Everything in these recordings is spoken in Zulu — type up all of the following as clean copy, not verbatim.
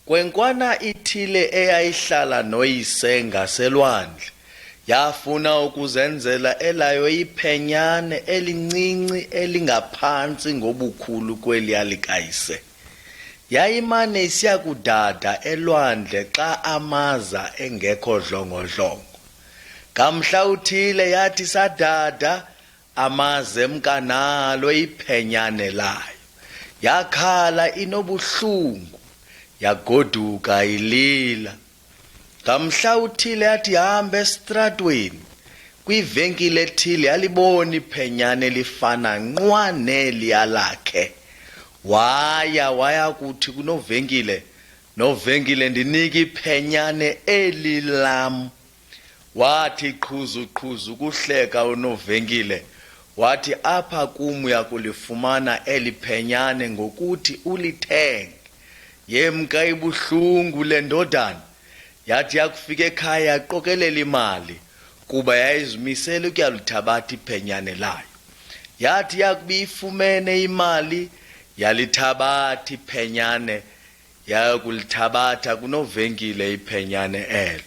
Kwenkwana ithile eyayihlala noyise ngaselwandle yafuna ukuzenzela elayo iphenyane elincinci elingaphantsi ngobukhulu kweliya likayise. Yayimane isiya kudada elwandle xa amaza engekho dlongodlongo. Ngamhla uthile yathi sadada amaze mkanalo iphenyane layo. Yakhala inobuhlungu, yagoduka ilila. Ngamhla uthile yathi hamba esitratweni kwivenkile ethile yalibona iphenyane lifana nqwa neliya lakhe. Waya kuthi kunovenkile, novenkile ndinike iphenyane eli lam. Wathi qhuzu kuhleka unovenkile. Wathi apha kum uyakulifumana eli phenyane ngokuthi ulithenge. Yemka ibuhlungu le ndodana. Yathi yakufika ekhaya yaqokelela imali kuba yayizimisele ukuyalithabatha iphenyane layo. Yathi yakuba ifumene imali yalithabatha iphenyane, yakulithabatha kunovenkile iphenyane elo.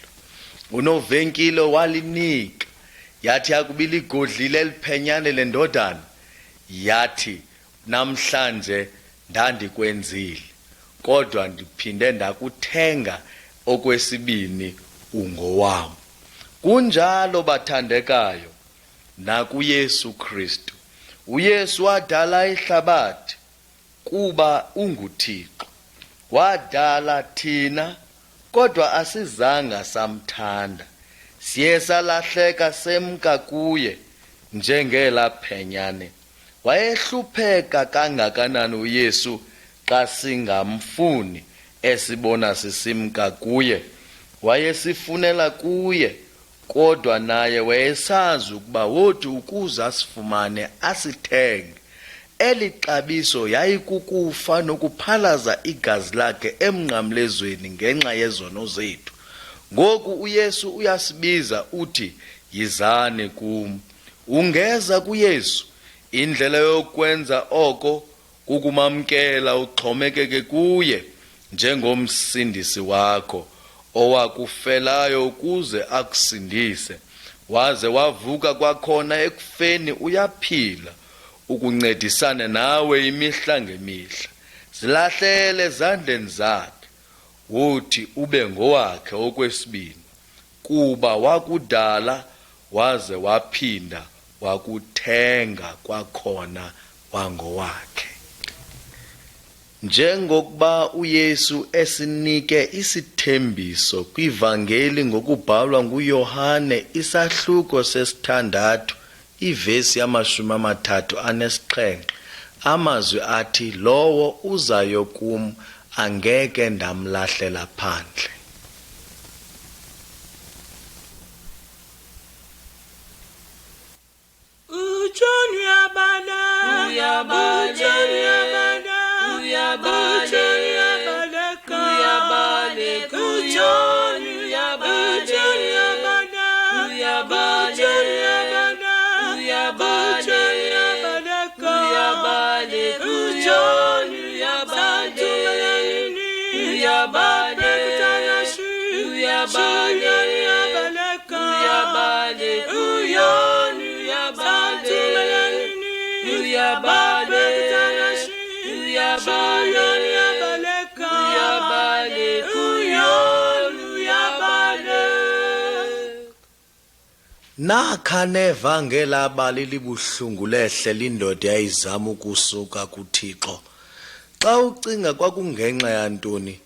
Unovenkile walinika. Yathi yakuba iligodlile eliphenyane le ndodana, yathi namhlanje ndandikwenzile, kodwa ndiphinde ndakuthenga okwesibini ungowam. Kunjalo bathandekayo nakuYesu Kristu. uYesu wadala ihlabathi kuba unguThixo. Wadala thina kodwa asizanga samthanda. Siye salahleka semka kuye njengela phenyane. Wayehlupheka kangakanani uYesu xa singamfuni, esibona sisimka kuye. Wayesifunela kuye, kodwa naye wayesazi ukuba wothi ukuze asifumane asithenge. Eli xabiso yayikukufa nokuphalaza igazi lakhe emnqamlezweni ngenxa yezono zethu. Ngoku uYesu uyasibiza uthi, yizani kum. Ungeza kuYesu. Indlela yokwenza oko kukumamkela uxhomekeke kuye njengomsindisi wakho, owakufelayo ukuze akusindise. Waze wavuka kwakhona ekufeni, uyaphila ukuncedisana nawe imihla ngemihla. Zilahlele ezandleni zakhe, wothi ube ngowakhe okwesibini, kuba wakudala waze waphinda wakuthenga kwakhona wangowakhe. Njengokuba uYesu esinike isithembiso kwivangeli ngokubhalwa nguYohane isahluko 6 ivesi 37, amazwi athi, lowo uzayo kum angeke ndamlahlela phandle. Nakha nevangela abali libuhlungu lehle lindoda yayizama ukusuka kuThixo. Xa ucinga kwakungenxa yantoni?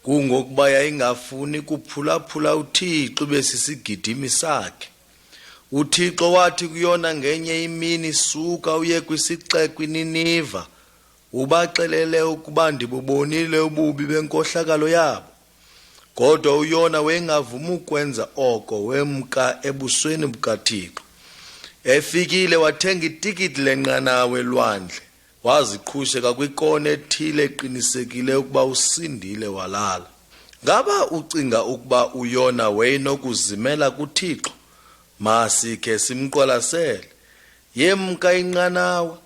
Kungokuba yayingafuni kuphulaphula uThixo besisigidimi sakhe. uThixo wathi kuyona ngenye imini, suka uye kwisixeko iNiniva, ubaxelele ukuba ndibubonile ububi benkohlakalo yabo. Kodwa uYona wayengavumi ukwenza oko, wemka ebusweni bukaThixo. Efikile wathenga itikiti lenqanawa elwandle, waziqhusheka kwikona ethile eqinisekile ukuba usindile walala. Ngaba ucinga ukuba uYona wayenokuzimela kuThixo? Masikhe simqwalasele. Yemka inqanawa,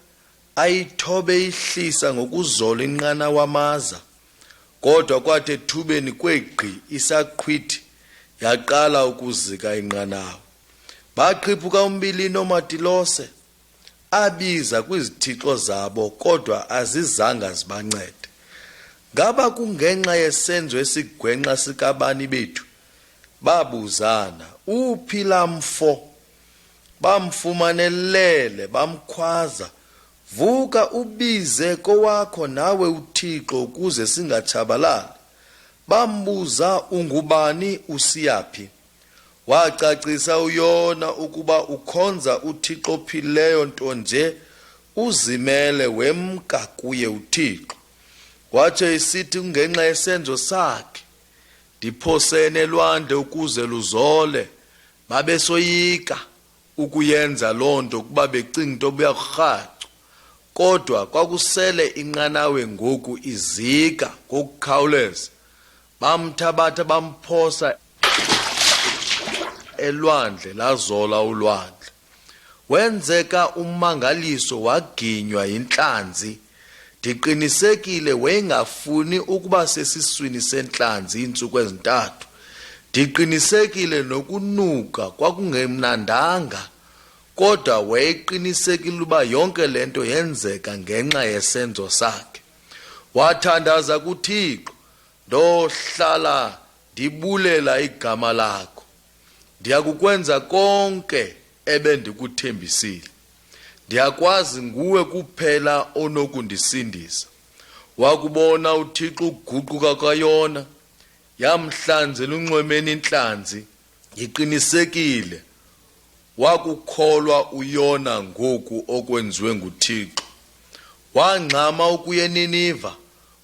ayithobe ihlisa ngokuzola inqanawa maza. Kodwa kwathi ethubeni kwegqi isaqhwithi yaqala ukuzika inqanawa. Baqhiphuka umbilini oomatilose, abiza kwizithixo zabo, kodwa azizanga zibancede. Ngaba kungenxa yesenzo esigwenxa sikabani bethu? Babuzana, uphi laa mfo? Bamfumanelele, bamkhwaza, vuka ubize kowakho nawe uThixo ukuze singatshabalali. Bambuza, ungubani, usiyaphi? Wacacisa uYona ukuba ukhonza uThixo ophilileyo, nto nje uzimele wemka kuye uThixo. Watsho esithi kungenxa yesenzo sakhe ndiphosene elwandle ukuze luzole. Babesoyika ukuyenza loo nto kuba becinga into buyakurhacu, kodwa kwakusele inqanawe ngoku izika ngokukhawuleza. Bamthabatha bamphosa elwandle, lazola ulwandle. Wenzeka ummangaliso, waginywa yintlanzi. Ndiqinisekile wayengafuni ukuba sesiswini sentlanzi iintsuku ezintathu. Ndiqinisekile nokunuka kwakungemnandanga, kodwa wayeqinisekile uba yonke le nto yenzeka ngenxa yesenzo sakhe. Wathandaza kuThixo, ndohlala ndibulela igama lakho. Ndiyakukwenza konke ebendikuthembisile. Ndiyakwazi nguwe kuphela onokundisindisa. Wakubona uThixo ukuguquka kaYona, yamhlanzela unxwemeni intlanzi. Yiqinisekile wakukholwa uYona ngoku okwenziwe nguThixo. Wangxama ukuya eNiniva,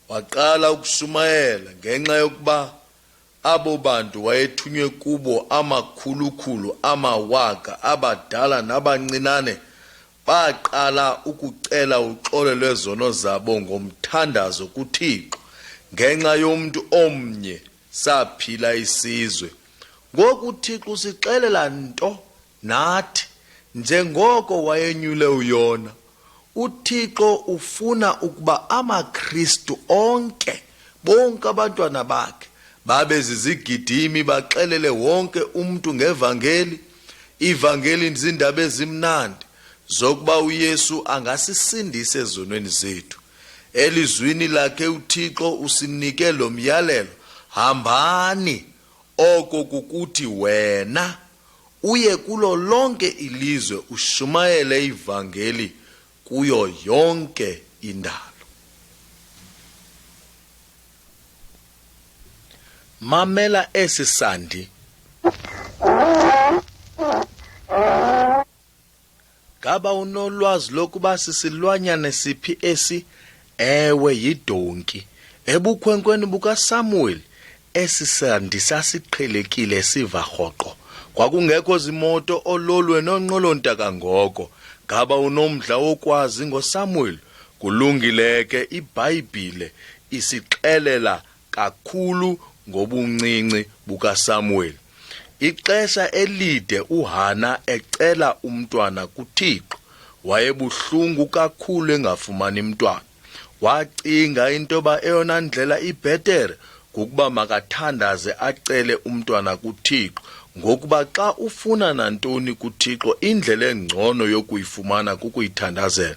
waqala ukushumayela ngenxa yokuba abo bantu wayethunywe kubo amakhulukhulu amawaka, abadala nabancinane, baqala ukucela uxolo lwezono zabo ngomthandazo kuThixo. Ngenxa yomntu omnye saphila isizwe. Ngoku uThixo usixelela nto nathi njengoko wayenyule uYona. uThixo ufuna ukuba amaKristu onke, bonke abantwana bakhe, babe zizigidimi, baxelele wonke umuntu ngevangeli. Ivangeli zindaba ezimnandi zokuba uYesu angasisindisa ezonweni zethu. Elizwini lakhe uThixo usinike lo myalelo, hambani, oko kukuthi wena uye kulo lonke ilizwe ushumayele ivangeli kuyo yonke indalo. Mamela esi sandi. Ngaba unolwazi lokuba sisilwanyana siphi esi? Ewe, yidonki. Ebukhwenkweni bukaSamuel esi sandi sasiqhelekile siva rhoqo. Kwakungekho zimoto, ololwe nonqolontaka ngoko. Ngaba unomdla wokwazi ngoSamuel? Kulungile ke, iBhayibhile isixelela kakhulu ngobuncinci bukaSamuel. Ixesha elide uHana ecela umntwana kuThixo. Wayebuhlungu kakhulu engafumani mntwana. Wacinga intoba eyona ndlela ibhetere kukuba makathandaze acele umntwana kuThixo, ngokuba xa ufuna nantoni kuThixo indlela engcono yokuyifumana kukuyithandazela.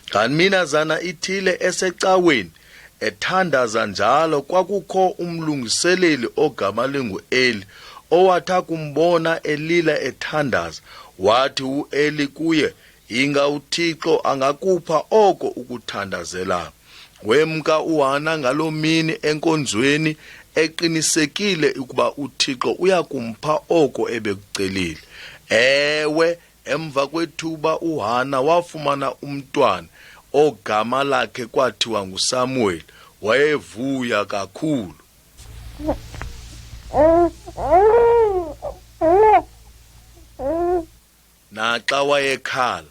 Nganminazana ithile esecaweni ethandaza njalo, kwakukho umlungiseleli ogama linguEli, owathi kumbona elila ethandaza, wathi uEli kuye, inga uThixo angakupha oko ukuthandazela. Wemka uHana ngaloo mini enkonzweni, eqinisekile ukuba uThixo uyakumpha oko ebekucelile. Ewe, emva kwethuba uHana wafumana umntwana ogama lakhe kwathiwa nguSamuel. Wayevuya kakhulu. Naxa wayekhala,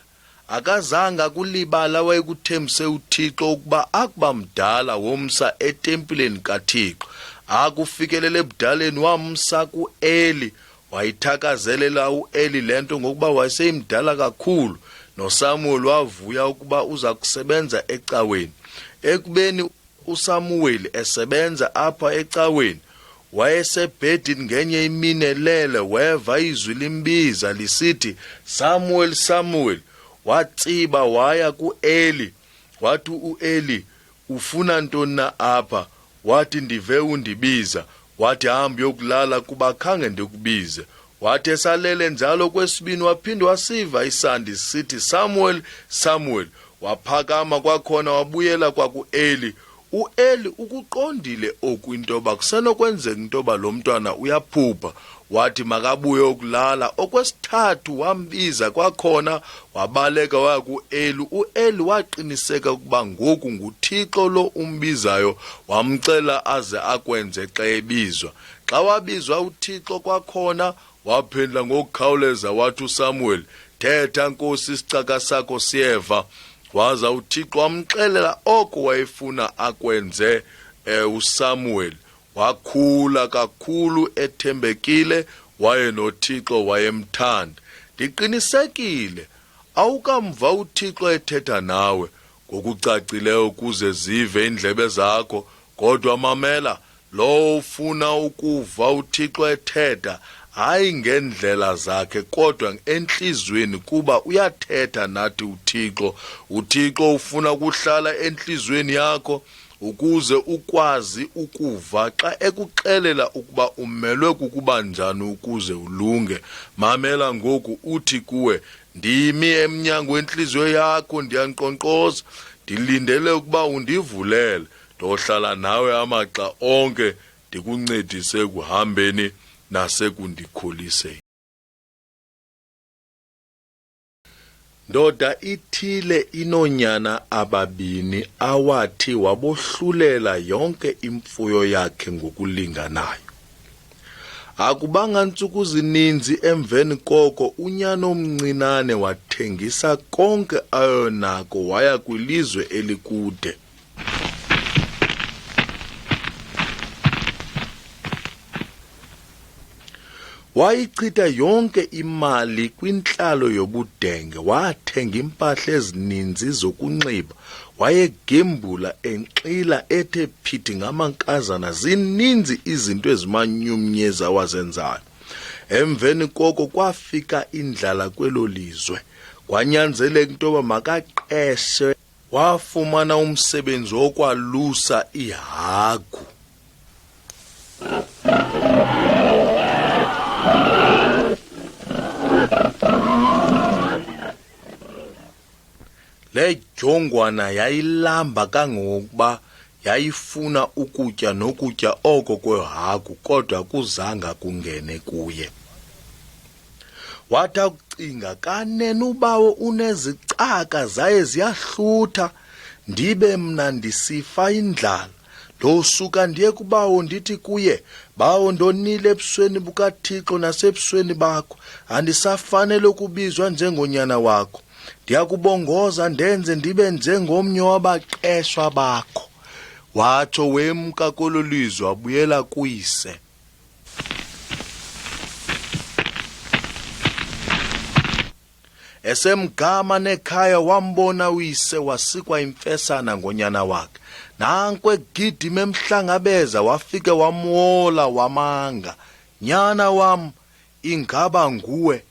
akazanga kulibala wayekuthembise uThixo ukuba akuba mdala womsa etempileni kaThixo. Akufikelele ebudaleni wamsa kuEli. Wayithakazelela uEli lento ngokuba wayeseyimdala kakhulu, noSamuel wavuya ukuba uza kusebenza ecaweni. Ekubeni uSamuweli esebenza apha ecaweni, wayesebhedini ngenye imini elele, weva izwi limbiza lisithi, Samuel, Samuel. Watsiba waya ku-Eli. Wathi u-Eli, ufuna ntoni na apha? Wathi, ndive undibiza. Wathi, hamba uyokulala kuba khange ndikubize. Wathi esalele njalo kwesibini, waphinde wasiva isandi sithi, Samuel, Samuel. Waphakama kwakhona wabuyela kwaku-Eli. U-Eli ukuqondile oku intoba kusenokwenzeka intoba lo mntwana uyaphupha. Wathi makabuye ukulala. Okwesithathu wambiza kwakhona, wabaleka waya ku-Eli. U-Eli waqiniseka ukuba ngoku nguThixo lo umbizayo, wamcela aze akwenze xa ebizwa. Xa wabizwa uThixo kwakhona, waphendula ngokukhawuleza wathi uSamuel, thetha Nkosi, isicaka sakho siyeva. Waza uThixo wamxelela oko wayefuna akwenze uSamuel. Wakhula kakhulu ethembekile, waye noThixo wayemthanda. Ndiqinisekile awukamva uThixo ethetha nawe ngokucacileyo ukuze zive indlebe zakho, kodwa mamela lo ufuna ukuva uThixo ethetha, hayi ngendlela zakhe kodwa enhlizweni, kuba uyathetha nathi uThixo. uThixo ufuna ukuhlala enhlizweni yakho ukuze ukwazi ukuva xa ekuxelela ukuba umelwe kukuba njani ukuze ulunge. Mamela ngoku uthi kuwe, ndimi emnyango wenhliziyo yakho, ndiyankqonkqoza, ndilindele ukuba undivulele. Ndohlala nawe amaxa onke, ndikuncedise ekuhambeni nasekundikholiseni. Ndoda ithile inonyana ababini awathi wabohlulela yonke imfuyo yakhe ngokulinganayo. Akubanga ntsuku zininzi emveni koko unyana omncinane wathengisa konke ayonako waya kwilizwe elikude. Wayichitha yonke imali kwintlalo yobudenge, wathenga impahla ezininzi zokunxiba, wayegembula enxila ethe phithi ngamankazana. Zininzi izinto ezimanyumnyezi awazenzayo. Emveni koko kwafika indlala kwelo lizwe, kwanyanzeleka intoba makaqeshe. Wafumana umsebenzi wokwalusa ihagu. Le jongwana yayilamba kangokuba yayifuna ukutya nokutya oko kwehagu, kodwa kuzanga kungene kuye. Wathi akucinga kanene ubawo unezicaka zaye ziyahlutha, ndibe mna ndisifa indlala. Ndosuka ndiye kubawo ndithi kuye, bawo, ndonile ebusweni bukaThixo nasebusweni bakho, andisafanele ukubizwa njengonyana wakho. Ndiyakubongoza ndenze ndibe njengomnye wabaqeshwa bakho. Watsho wemka kolo lizwe wabuyela kuyise. Esemgama nekhaya wambona uyise, wasikwa imfesana ngonyana wakhe. Nanku egidima emhlangabeza, wafike wamwola wamanga, nyana wam, ingaba nguwe?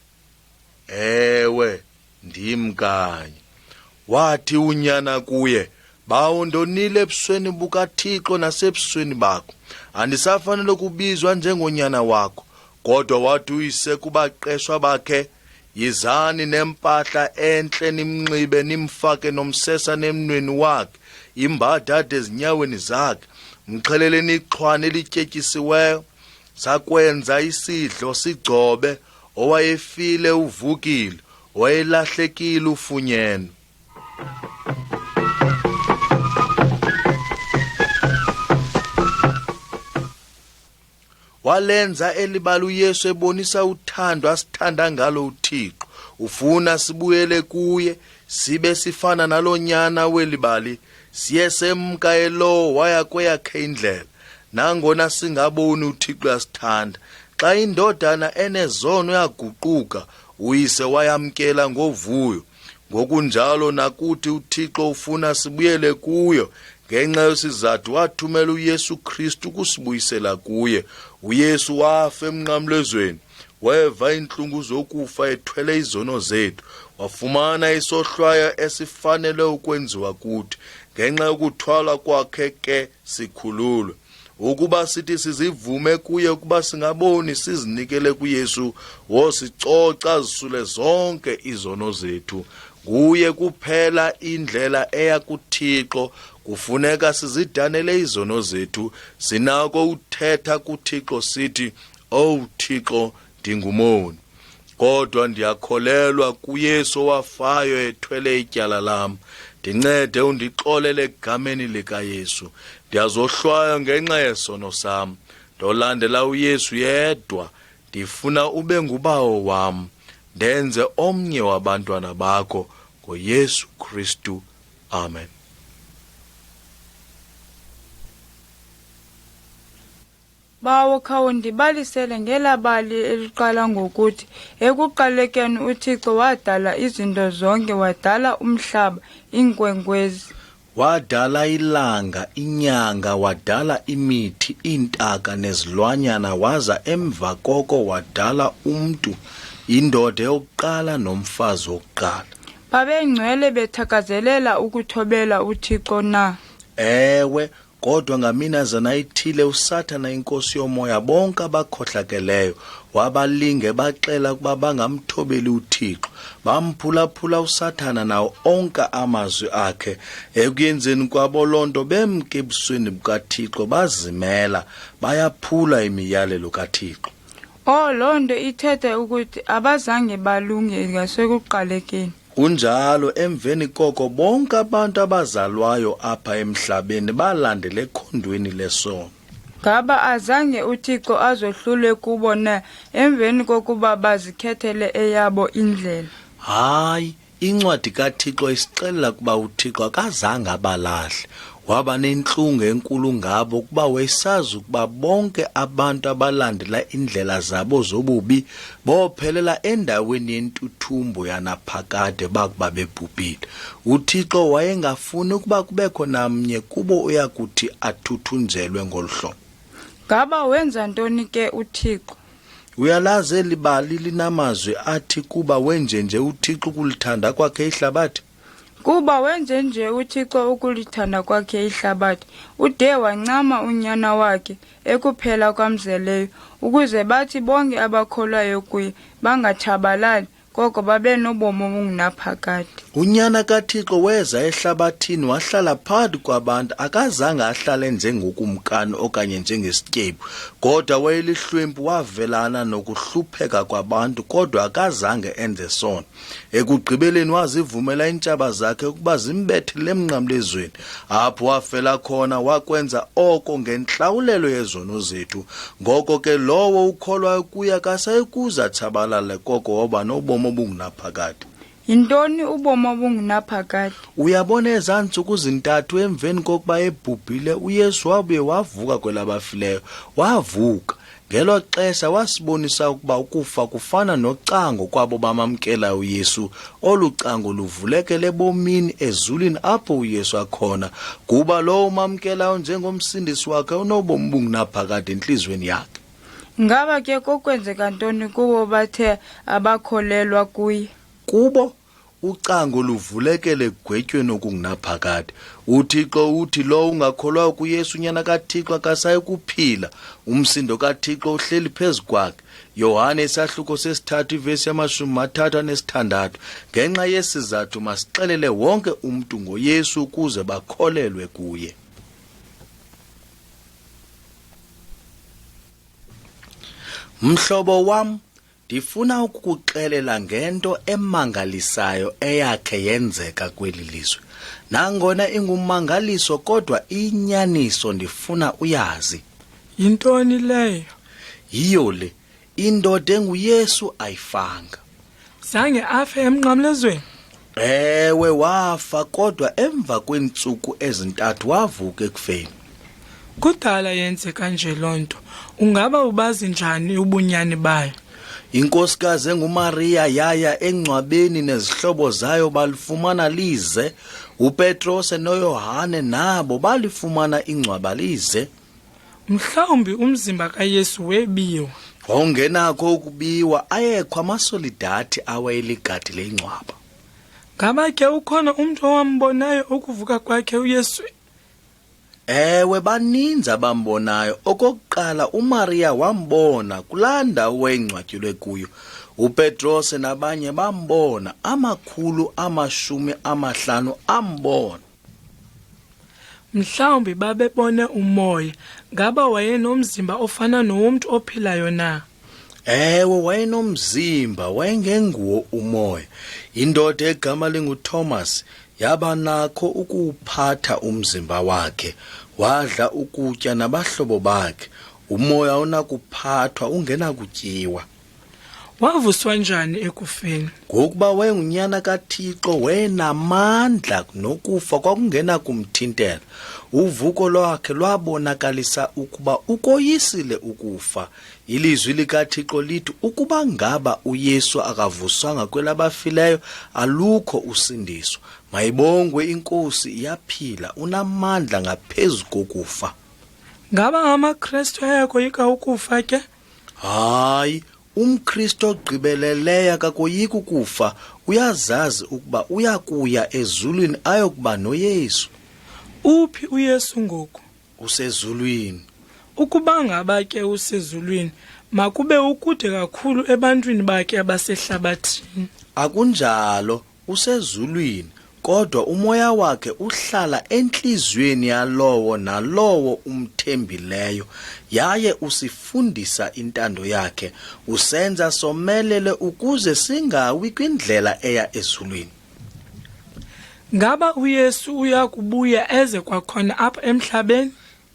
Ewe, ndim kanye. Wathi unyana kuye, bawo, ndonile ebusweni bukaThixo nasebusweni bakho, andisafanele ukubizwa njengonyana wakho. Kodwa wathi uyise kubaqeshwa bakhe, yizani nempahla entle nimnxibe, nimfake nomsesa nemnweni wakhe, imbatha ade ezinyaweni zakhe, mxheleleni ixhwane elityetyisiweyo. Sakwenza isidlo sigcobe, owayefile uvukile, owayelahlekile ufunyenwe. Walenza elibala uYesu ebonisa uthando asithanda ngalo uThixo. Ufuna sibuyele kuye, sibe sifana nalonyana welibali, siye semka elowo waya kweyakhe indlela. Nangona singaboni uThixo asithanda. Xa indodana enezono yaguquka, uyise wayamkela ngovuyo. Ngokunjalo nakuthi uThixo ufuna sibuyele kuyo, ngenxa yesizathu wathumela uYesu Kristu kusibuyisela kuye. uYesu wafa emnqamlezweni, weva inhlungu zokufa ethwele izono zethu, wafumana isohlwayo esifanele ukwenziwa kuthi. Ngenxa yokuthwala kwakhe ke sikhululwe. Ukuba sithi sizivume kuye ukuba singaboni sizinikele kuYesu, wosicoca zisule zonke izono zethu. Kuye kuphela indlela eya kuThixo. Kufuneka sizidanele izono zethu, sinako uthetha kuThixo sithi, "Oh Thixo, ndingumoni, kodwa ndiyakholelwa kuYesu owafayo ethwele ityala lam. Ndincede undixolele egameni likaYesu. Ndiyazohlwaya ngenxa yesono sam. Ndolandela uYesu yedwa. Ndifuna ube ngubawo wam. Ndenze omnye wabantwana bakho, ngoYesu Kristu. Amen." Bawo khawundibalisele ngelabali eliqala ngokuthi, ekuqalekeni uThixo wadala izinto zonke, wadala umhlaba, iinkwenkwezi. Wadala ilanga, inyanga, wadala imithi, iintaka nezilwanyana, waza emva koko wadala umntu, indoda yokuqala nomfazi wokuqala. Babengcwele bethakazelela ukuthobela uThixo na? Ewe, kodwa ngaminazana ithile uSathana inkosi yomoya bonke abakhohlakeleyo wabalinge baxela ukuba bangamthobeli uThixo. Bamphulaphula uSathana nawo onke amazwi akhe. Ekuyenzeni kwabo loo nto bemke ebusweni bukaThixo, bazimela, bayaphula imiyalelo kaThixo. Loo nto ithethe ukuthi abazange balunge ngasekuqalekeni. Kunjalo emveni koko bonke abantu abazalwayo apha emhlabeni balandela ekhondweni lesono. Ngaba azange uThixo azohlule kubo na emveni kokuba bazikhethele eyabo indlela? Hayi, incwadi kaThixo isixelela ukuba uThixo akazange abalahle. Waba nentlungu enkulu ngabo kuba wayesazi ukuba bonke abantu abalandela indlela zabo zobubi bophelela endaweni yentuthumbo yanaphakade bakuba bebhubhile. uThixo wayengafuni ukuba kubekho namnye kubo uyakuthi athuthunjelwe ngolu hlobo. Ngaba wenza ntoni ke uThixo? Uyalazi eli bali linamazwi athi kuba wenje nje uThixo ukulithanda kwakhe ihlabathi. Kuba wenje nje uThixo ukulithanda kwakhe ihlabathi, ude wancama unyana wakhe ekuphela kwamzeleyo, ukuze bathi bonke abakholwayo kuye bangatshabalali, koko babe nobomi obungunaphakade. Unyana kaThixo weza ehlabathini wahlala phakathi kwabantu. Akazange ahlale njengokumkani okanye njengesityebu, kodwa wayelihlwempu, wavelana nokuhlupheka kwabantu, kodwa akazange enze sono. Ekugqibeleni wazivumela iintshaba zakhe ukuba zimbethele emnqamlezweni, apho wafela khona. Wakwenza oko ngentlawulelo yezono zethu. Ngoko ke lowo ukholwayo kuye akasayikuza tshabalala, koko waba nobomi obungunaphakade. Yintoni ubomi obungunaphakade? Uyabona ezaa ntsuku zintathu emveni kokuba ebhubhile, uYesu wabuye wavuka kwelabafileyo. Wavuka ngelo xesha wasibonisa ukuba ukufa kufana nocango kwabo bamamkela uYesu. Olu cango luvulekele bomini ezulwini apho uYesu akhona, kuba lowo umamkelayo njengomsindisi wakhe unobomi obungunaphakade entliziyweni yakhe. Ngaba ke kokwenzeka ntoni kubo bathe abakholelwa kuye? Kubo ucango luvulekele egwetyweni okungunaphakade. uThixo uthi lo ungakholwayo kuYesu unyana kaThixo akasayi kuphila, umsindo kaThixo uhleli phezu kwakhe. Yohane isahluko sesithathu ivesi 36. Ngenxa yesizathu masixelele wonke umntu ngoYesu ukuze bakholelwe kuye. Mhlobo wam, ndifuna ukukuxelela ngento emangalisayo eyakhe yenzeka kweli lizwe. Nangona ingumangaliso kodwa inyaniso, ndifuna uyazi. Yintoni leyo? Yiyo le, indoda enguYesu ayifanga. Zange afe emnqamlezweni? Ewe, wafa, kodwa emva kweentsuku ezintathu wavuka ekufeni. Kudala yenzeka nje loo nto. Ungaba ubazi njani ubunyani bayo? Inkosikazi enguMaria yaya engcwabeni nezihlobo zayo balifumana lize. uPetros noYohane nabo balifumana ingcwaba lize. Mhlawumbi umzimba kaYesu webiwa. Wawungenakho ukubiwa, ayekho amasolidati awayeligadi lengcwaba. Ngaba ke ukhona umntu owambonayo ukuvuka kwakhe uYesu? Ewe, baninzi abambonayo. Okokuqala, uMaria wambona kulaa ndawo wayengcwatyelwe kuyo. uPetros nabanye bambona, 50 ambona. Mhlawumbi babebone umoya. Ngaba wayenomzimba ofana nowomntu ophilayo na? Ewe, wayenomzimba, wayengenguwo umoya. Indoda egama linguThomas yaba nakho ukuwuphatha umzimba wakhe, wadla ukutya nabahlobo bakhe. Umoya unakuphathwa, ungenakutyiwa. Wavuswa njani ekufeni? Ngokuba wayengunyana kaThixo, wayenamandla, nokufa kwakungena kumthintela. Uvuko lwakhe lwabonakalisa ukuba ukoyisile ukufa. Ilizwi likaThixo lithi ukuba ngaba uYesu akavuswanga kwelabafileyo, alukho usindiso. Mayibongwe iNkosi, iyaphila, unamandla ngaphezu kokufa. Ngaba amaKristu ayakoyika ukufa ke? Hayi, umKristu ogqibeleleyo akakoyiki ukufa. Uyazazi ukuba uyakuya ezulwini ayokuba noYesu. Uphi uYesu ngoku? Usezulwini. Ukuba ngaba ke usezulwini, makube ukude kakhulu ebantwini bakhe abasehlabathini. Akunjalo, usezulwini, kodwa umoya wakhe uhlala entliziyweni yalowo nalowo umthembileyo, yaye usifundisa intando yakhe, usenza somelele ukuze singawi kwindlela eya ezulwini. Ngaba uYesu uyakubuya eze kwakhona apha emhlabeni?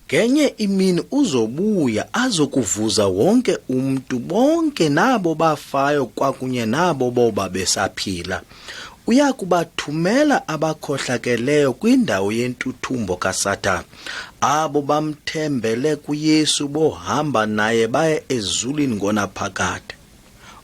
Ngenye imini uzobuya azokuvuza wonke umntu, bonke nabo bafayo kwakunye nabo boba besaphila. Uyakubathumela abakhohlakeleyo kwindawo yentuthumbo kaSatani, abo bamthembele kuYesu bohamba naye baye ezulwini ngonaphakade.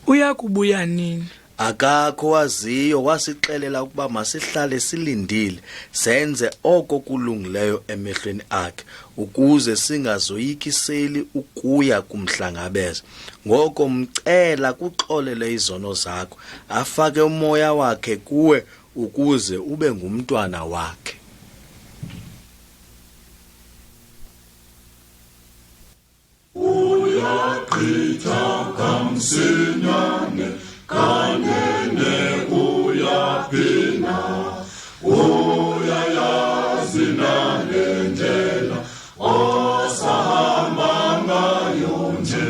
Uyakubuya nini? Akakho waziyo, wasixelela ukuba masihlale silindile, senze oko kulungileyo emehlweni akhe, ukuze singazoyikiseli ukuya kumhlangabeza. Ngoko mcela kuxolele izono zakho, afake umoya wakhe kuwe ukuze ube ngumntwana wakhe. Uyaqhitha kamsinyane, kanene uyaphina, uyayazi nangendlela osahamba ngayo nje.